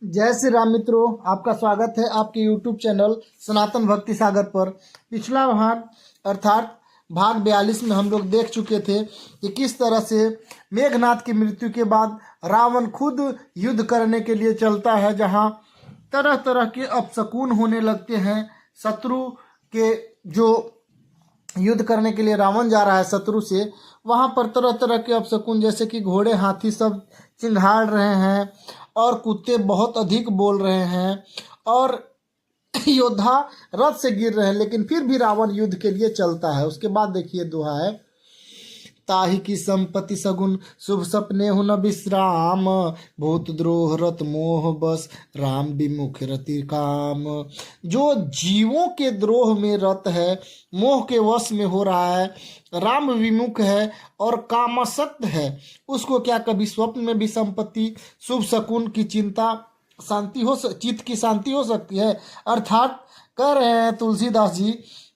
जय श्री राम मित्रों, आपका स्वागत है आपके YouTube चैनल सनातन भक्ति सागर पर। पिछला भाग अर्थात भाग 42 में हम लोग देख चुके थे कि किस तरह से मेघनाद की मृत्यु के बाद रावण खुद युद्ध करने के लिए चलता है, जहां तरह तरह के अपशकुन होने लगते हैं। शत्रु के जो युद्ध करने के लिए रावण जा रहा है शत्रु से, वहां पर तरह तरह के अपशकुन जैसे कि घोड़े हाथी सब चिंघाड़ रहे हैं और कुत्ते बहुत अधिक बोल रहे हैं और योद्धा रथ से गिर रहे हैं, लेकिन फिर भी रावण युद्ध के लिए चलता है। उसके बाद देखिए दोहा है, ताहि की संपत्ति सगुन शुभ सपने हुन विश्राम, भूत द्रोह रत मोह बस राम विमुख रति काम। जो जीवों के द्रोह में रत है, मोह के वश में हो रहा है, राम विमुख है और कामासक्त है, उसको क्या कभी स्वप्न में भी संपत्ति शुभ शकुन की चिंता चित्त की शांति हो सकती है। अर्थात कह रहे हैं तुलसीदास जी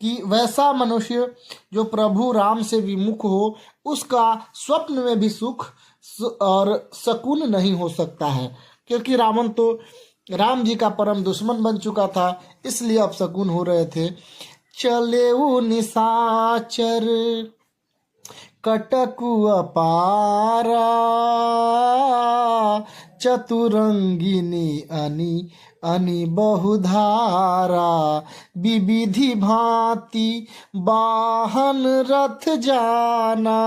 कि वैसा मनुष्य जो प्रभु राम से विमुख हो, उसका स्वप्न में भी सुख और शकुन नहीं हो सकता है, क्योंकि रावण तो राम जी का परम दुश्मन बन चुका था, इसलिए अब शकुन हो रहे थे। चले निशाचर कटकु अपारा, चतुरंगिनी अनि अनि बहुधारा, विविधि भांति वाहन रथ जाना,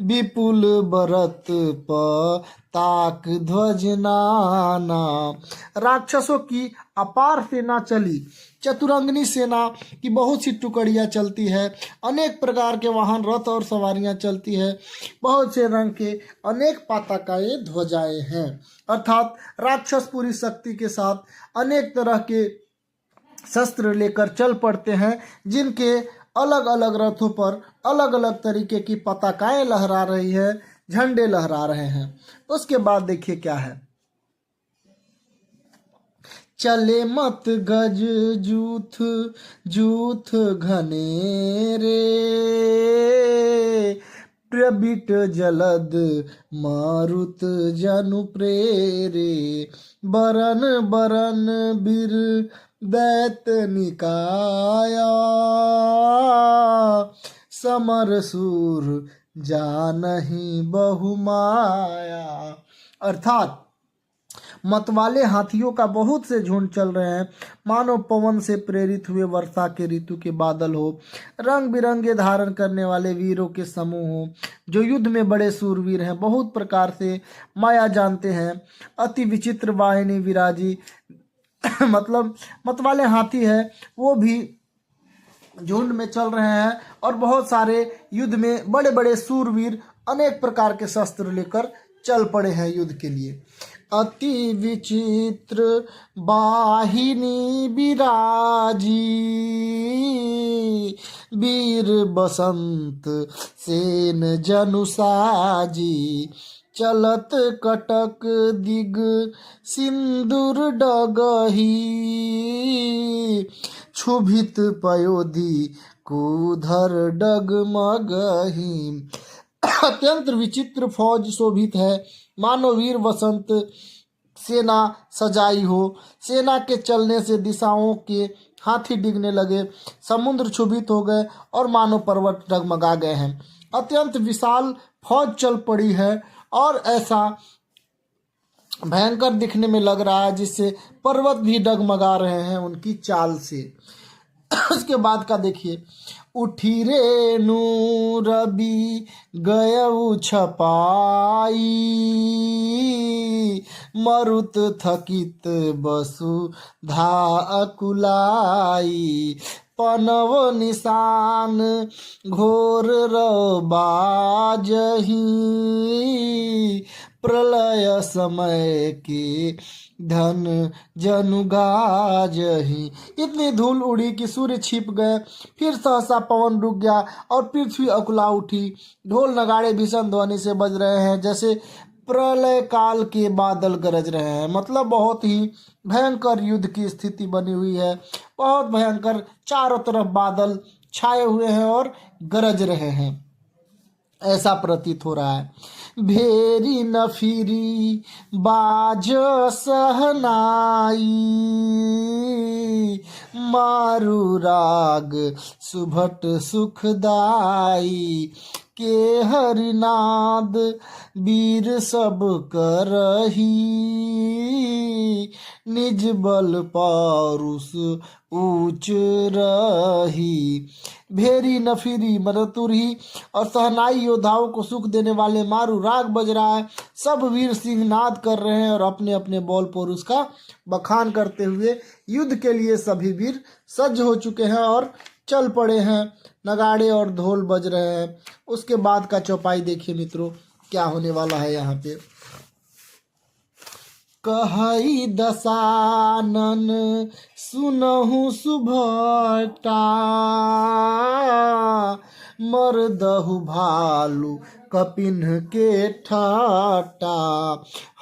विपुल बरत पताक ध्वज नाना। राक्षसों की अपार सेना चली, चतुरंगनी सेना की बहुत सी टुकड़ियाँ चलती है, अनेक प्रकार के वाहन रथ और सवारियाँ चलती है, बहुत से रंग के अनेक पताकाएं ध्वजाएं हैं। अर्थात राक्षस पूरी शक्ति के साथ अनेक तरह के शस्त्र लेकर चल पड़ते हैं, जिनके अलग अलग रथों पर अलग अलग तरीके की पताकाएं लहरा रही है, झंडे लहरा रहे हैं। उसके बाद देखिए क्या है, चले मत गज जूथ जूथ घनेरे, प्रबिट जलद मारुत जनु प्रेरे, बरन बरन बिर दैत निकाया, समर सूर जानहि बहुमाया। अर्थात मतवाले हाथियों का बहुत से झुंड चल रहे हैं, मानो पवन से प्रेरित हुए वर्षा के ऋतु के बादल हो, रंग बिरंगे धारण करने वाले वीरों के समूह हो, जो युद्ध में बड़े सूरवीर हैं, बहुत प्रकार से माया जानते हैं, अति विचित्र वाहिनी विराजी मतलब मतवाले हाथी है, वो भी झुंड में चल रहे हैं और बहुत सारे युद्ध में बड़े बड़े सूरवीर अनेक प्रकार के शस्त्र लेकर चल पड़े हैं युद्ध के लिए। अति विचित्र वाहिनी विराजी, वीर बसंत सेन जनु साजी, चलत कटक दिग सिंदूर डगही, क्षुभित पयोधि कुधर डगमगही। अत्यंत विचित्र फौज शोभित है, मानो वीर वसंत सेना सजाई हो, सेना के चलने से दिशाओं के हाथी डिगने लगे, समुद्र क्षुभित हो गए और मानो पर्वत डगमगा गए हैं। अत्यंत विशाल फौज चल पड़ी है और ऐसा भयंकर दिखने में लग रहा है जिससे पर्वत भी डगमगा रहे हैं उनकी चाल से। उसके बाद का देखिए, उठी रेणु रवि गयऊ छपाई, मरुत थकित बसु धा अकुलाई, पनव निशान घोर बाजही, प्रलय समय के धन जनु गाजही। इतनी धूल उड़ी कि सूर्य छिप गए, फिर सहसा पवन रुक गया और पृथ्वी अकुला उठी। ढोल नगाड़े भीषण ध्वनि से बज रहे हैं, जैसे प्रलय काल के बादल गरज रहे हैं। मतलब बहुत ही भयंकर युद्ध की स्थिति बनी हुई है, बहुत भयंकर, चारों तरफ बादल छाए हुए हैं और गरज रहे हैं, ऐसा प्रतीत हो रहा है। भेरी न फिरी बाज सहनाई, मारू राग सुभट सुखदाई, के हरिनाद वीर सब करही, निज बल पौरुष ऊंच रही। भेरी नफीरी मतलब तुरही और सहनाई योद्धाओं को सुख देने वाले मारू राग बज रहा है। सब वीर सिंह नाद कर रहे हैं और अपने अपने बल पौरुष का बखान करते हुए युद्ध के लिए सभी वीर सज्ज हो चुके हैं और चल पड़े हैं। नगाड़े और ढोल बज रहे हैं। उसके बाद का चौपाई देखिए मित्रों क्या होने वाला है यहाँ पे। कहई दसानन सुनहु सुभटा, मरदहु भालू कपिन के ठाटा,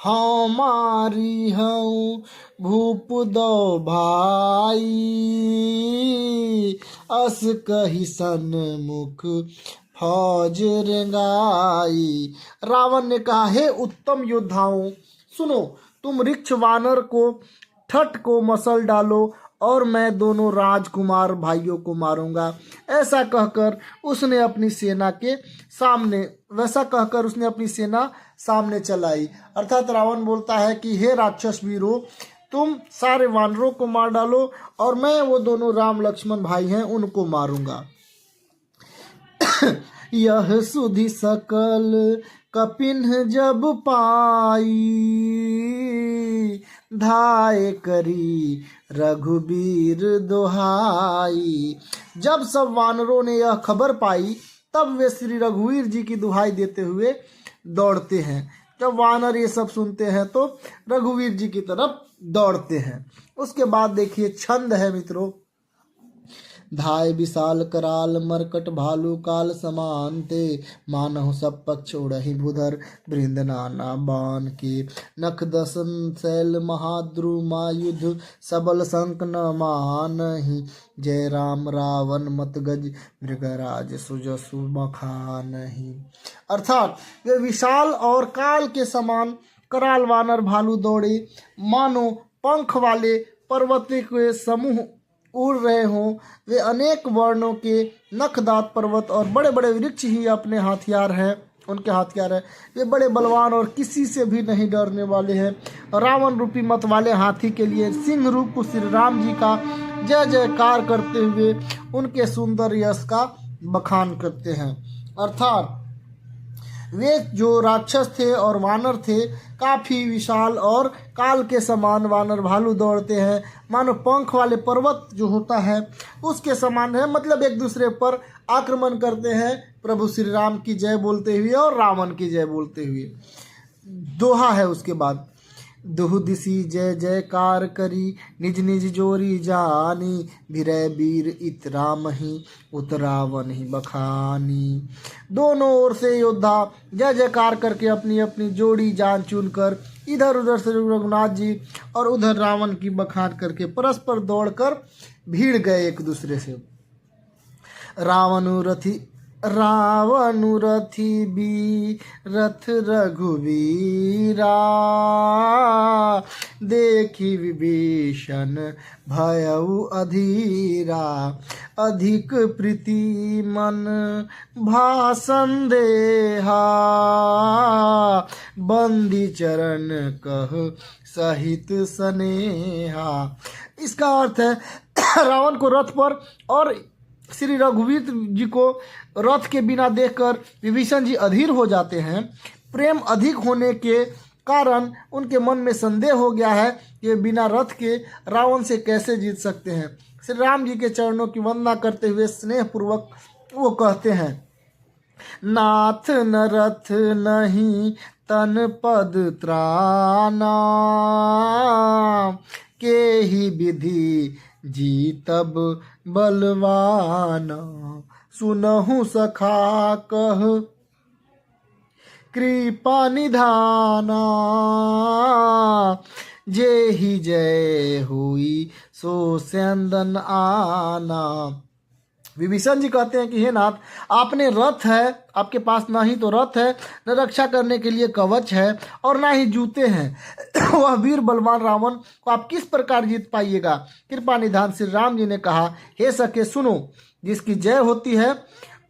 हमारी हूँ भूप दो भाई, अस कही सन्मुख फौज रेंगाई। रावण ने कहा, हे उत्तम योद्धाओं सुनो, तुम रिक्ष वानर को ठट को मसल डालो और मैं दोनों राजकुमार भाइयों को मारूंगा। ऐसा कहकर उसने अपनी सेना के सामने चलाई। अर्थात रावण बोलता है कि हे राक्षस वीरों, तुम सारे वानरों को मार डालो और मैं वो दोनों राम लक्ष्मण भाई हैं उनको मारूंगा। यह सुधि सकल कपिन जब पाई, धाय करी रघुबीर दुहाई। जब सब वानरों ने यह खबर पाई तब वे श्री रघुवीर जी की दुहाई देते हुए दौड़ते हैं। जब वानर ये सब सुनते हैं तो रघुवीर जी की तरफ दौड़ते हैं। उसके बाद देखिए छंद है मित्रों। धाय विशाल कराल मरकट भालू काल समान ते, मानहु सब पक्ष उड़हि भूधर बृंद नाना बान के, नख दसन शैल महाद्रुमा युद्ध सबल संक न मानहि, जय राम रावण मत गज मृगराज सुजसु मखानहि। अर्थात वे विशाल और काल के समान कराल वानर भालू दौड़े, मानो पंख वाले पर्वत के समूह उड़ रहे हों। वे अनेक वर्णों के नखदात पर्वत और बड़े बड़े वृक्ष ही अपने हथियार हैं, उनके हथियार हैं। वे बड़े बलवान और किसी से भी नहीं डरने वाले हैं। रावण रूपी मत वाले हाथी के लिए सिंह रूप श्री राम जी का जय जयकार करते हुए उनके सुंदर यश का बखान करते हैं। अर्थात वे जो राक्षस थे और वानर थे काफ़ी विशाल और काल के समान वानर भालू दौड़ते हैं, मानो पंख वाले पर्वत जो होता है उसके समान है। मतलब एक दूसरे पर आक्रमण करते हैं प्रभु श्री राम की जय बोलते हुए और रावण की जय बोलते हुए। दोहा है उसके बाद, दुहु दिशि जय जयकार करी, निज निज जोरी जानी, भिरय वीर इत राम ही उत रावण ही बखानी। दोनों ओर से योद्धा जय जयकार करके अपनी अपनी जोड़ी जान चुनकर इधर उधर से रघुनाथ जी और उधर रावण की बखान करके परस्पर दौड़कर भीड़ गए एक दूसरे से। रावण रथी बी रथ रघुवीरा, देखी विभीषण भयउ अधीरा, अधिक प्रीति मन भाषण देहा, बंदी चरण कह सहित स्नेहा। इसका अर्थ है रावण को रथ पर और श्री रघुवीर जी को रथ के बिना देखकर विभीषण जी अधीर हो जाते हैं। प्रेम अधिक होने के कारण उनके मन में संदेह हो गया है कि बिना रथ के रावण से कैसे जीत सकते हैं। श्री राम जी के चरणों की वंदना करते हुए स्नेह पूर्वक वो कहते हैं, नाथ न रथ नहीं तन पद त्राना, के ही विधि जीतब बलवाना, सुनहु सखा कह कृपा निधाना, जे ही जय हुई सो स्यंदन आना। विभीषण जी कहते हैं कि हे नाथ, आपने रथ है, आपके पास ना ही तो रथ है, न रक्षा करने के लिए कवच है और ना ही जूते हैं। वह वीर बलवान रावण को आप किस प्रकार जीत पाइएगा? कृपा निधान श्री राम जी ने कहा, हे सखे सुनो, जिसकी जय होती है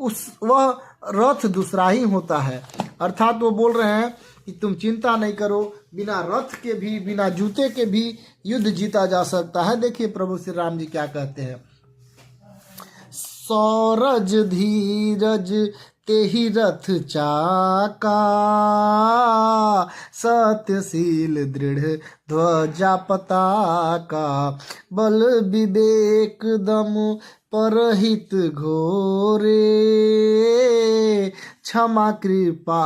वह रथ दूसरा ही होता है। अर्थात वो बोल रहे हैं कि तुम चिंता नहीं करो, बिना रथ के भी, बिना जूते के भी युद्ध जीता जा सकता है। देखिए प्रभु श्री राम जी क्या कहते हैं, सौरज धीरज तेहि रथ चाका, सत्यशील दृढ़ ध्वजा पताका, बल विवेक दम परहित घोरे, क्षमा कृपा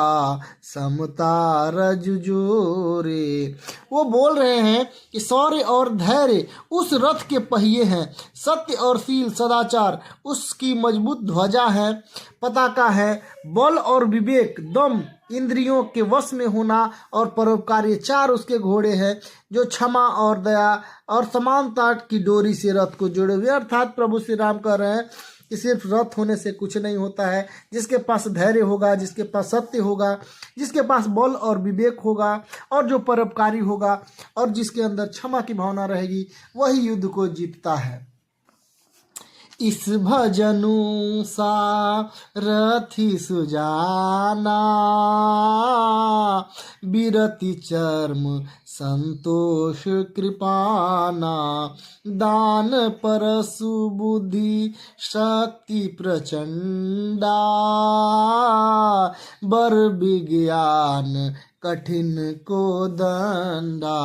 समता रजु जोरे। वो बोल रहे हैं कि शौर्य और धैर्य उस रथ के पहिए हैं, सत्य और शील सदाचार उसकी मजबूत ध्वजा है, पताका है, बल और विवेक दम इंद्रियों के वश में होना और परोपकारी चार उसके घोड़े हैं, जो क्षमा और दया और समानता की डोरी से रथ को जोड़े हुए। अर्थात प्रभु श्री राम कह रहे हैं कि सिर्फ रथ होने से कुछ नहीं होता है, जिसके पास धैर्य होगा, जिसके पास सत्य होगा, जिसके पास बल और विवेक होगा और जो परोपकारी होगा और जिसके अंदर क्षमा की भावना रहेगी, वही युद्ध को जीतता है। इस भजनु सारथी सुजाना, बिरति चर्म संतोष कृपाना, दान परसु बुद्धि शक्ति प्रचंडा, बर विज्ञान कठिन को दंडा।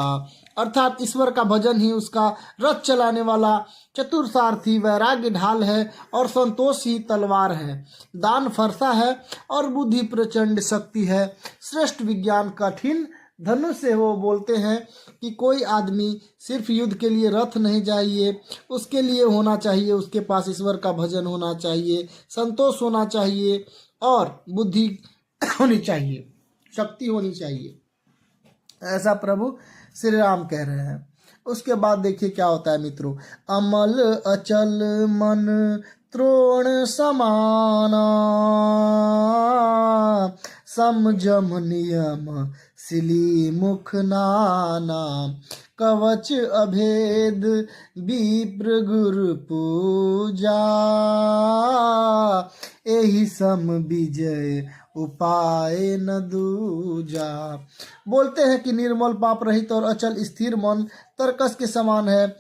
अर्थात ईश्वर का भजन ही उसका रथ चलाने वाला चतुर सारथी, वैराग्य ढाल है और संतोष ही तलवार है, दान फरसा है और बुद्धि प्रचंड शक्ति है, श्रेष्ठ विज्ञान कठिन धनुष से। वो बोलते हैं कि कोई आदमी सिर्फ युद्ध के लिए रथ नहीं चाहिए, उसके लिए होना चाहिए, उसके पास ईश्वर का भजन होना चाहिए, संतोष होना चाहिए और बुद्धि होनी चाहिए, शक्ति होनी चाहिए। ऐसा प्रभु श्री राम कह रहे हैं। उसके बाद देखिए क्या होता है मित्रों, अमल अचल मन त्रोण समाना, समझम नियम सिली मुख नाना, कवच अभेद विप्र गुरु पूजा, एहि सम विजय उपाय न दूजा। बोलते हैं कि निर्मल पाप रहित और अचल स्थिर मन तरकस के समान है।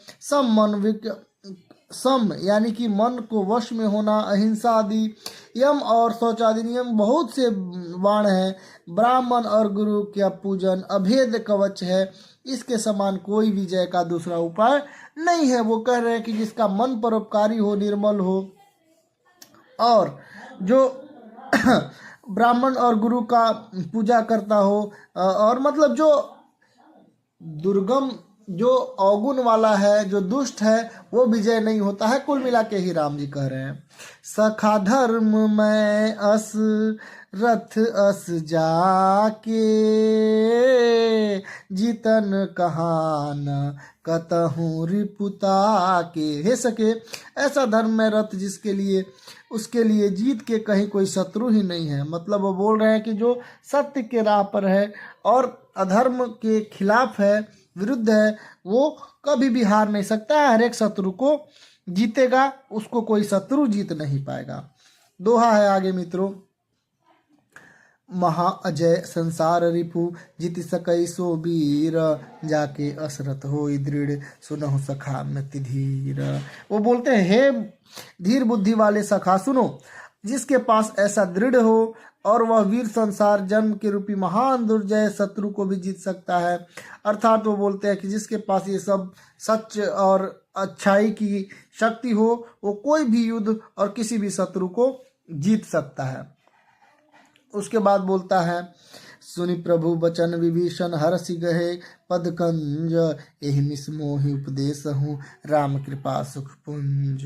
सम यानी कि मन को वश में होना, अहिंसा आदि यम और शौचादि नियम बहुत से बाण हैं, ब्राह्मण और गुरु का पूजन अभेद कवच है, इसके समान कोई विजय का दूसरा उपाय नहीं है। वो कह रहे हैं कि जिसका मन परोपकारी हो, निर्मल हो और जो ब्राह्मण और गुरु का पूजा करता हो, और मतलब जो दुर्गम, जो अवगुण वाला है, जो दुष्ट है, वो विजय नहीं होता है। कुल मिला के ही राम जी कह रहे हैं, सखा धर्म में अस रथ अस जाके, जीतन कहान कतहूँ रिपुता के। हे सके, ऐसा धर्म में रथ जिसके लिए, उसके लिए जीत के कहीं कोई शत्रु ही नहीं है। मतलब वो बोल रहे हैं कि जो सत्य के राह पर है और अधर्म के खिलाफ है, विरुद्ध है, वो कभी भी हार नहीं सकता है, हर एक शत्रु को जीतेगा, उसको कोई शत्रु जीत नहीं पाएगा। दोहा है आगे मित्रों, महा अजय संसार रिपु जीति सकई सो वीर, जाके असरत हो दृढ़ सुनहु सखा मति धीर। वो बोलते हैं, हे धीर बुद्धि वाले सखा सुनो, जिसके पास ऐसा दृढ़ हो और वह वीर संसार जन्म के रूपी महान दुर्जय शत्रु को भी जीत सकता है। अर्थात वो बोलते हैं कि जिसके पास ये सब सच और अच्छाई की शक्ति हो, वो कोई भी युद्ध और किसी भी शत्रु को जीत सकता है। उसके बाद बोलता है, सुनि प्रभु बचन विभीषण हरसि गहे, पदकंज एहि निस्मोहि उपदेश हूँ, राम कृपा सुख पुंज।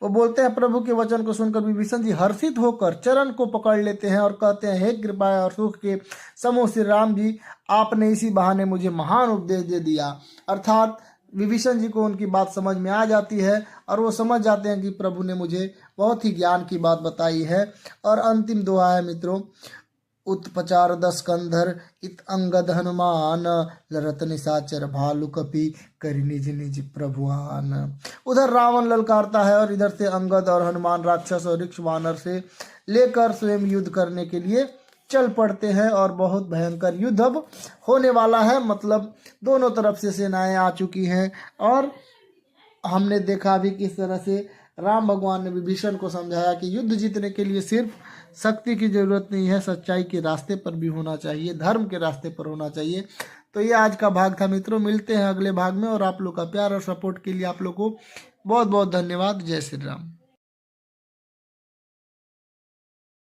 वो बोलते हैं, प्रभु के वचन को सुनकर विभीषण जी हर्षित होकर चरण को पकड़ लेते हैं और कहते हैं, हे कृपा और सुख के समूह श्री राम जी, आपने इसी बहाने मुझे महान उपदेश दे दिया। अर्थात विभीषण जी को उनकी बात समझ में आ जाती है और वो समझ जाते हैं कि प्रभु ने मुझे बहुत ही ज्ञान की बात बताई है। और अंतिम दोहा है मित्रों, उत्पचार दस कंधर इत अंगद हनुमान लरत निशाचर भालू कपि करि निज निज प्रभुआन। उधर रावण ललकारता है और इधर से अंगद और हनुमान राक्षस और ऋक्ष वानर से लेकर स्वयं युद्ध करने के लिए चल पड़ते हैं और बहुत भयंकर युद्ध अब होने वाला है। मतलब दोनों तरफ से सेनाएं आ चुकी हैं और हमने देखा भी किस तरह से राम भगवान ने विभीषण को समझाया कि युद्ध जीतने के लिए सिर्फ शक्ति की जरूरत नहीं है, सच्चाई के रास्ते पर भी होना चाहिए, धर्म के रास्ते पर होना चाहिए। तो ये आज का भाग था मित्रों, मिलते हैं अगले भाग में और आप लोग का प्यार और सपोर्ट के लिए आप लोग को बहुत बहुत धन्यवाद। जय श्री राम।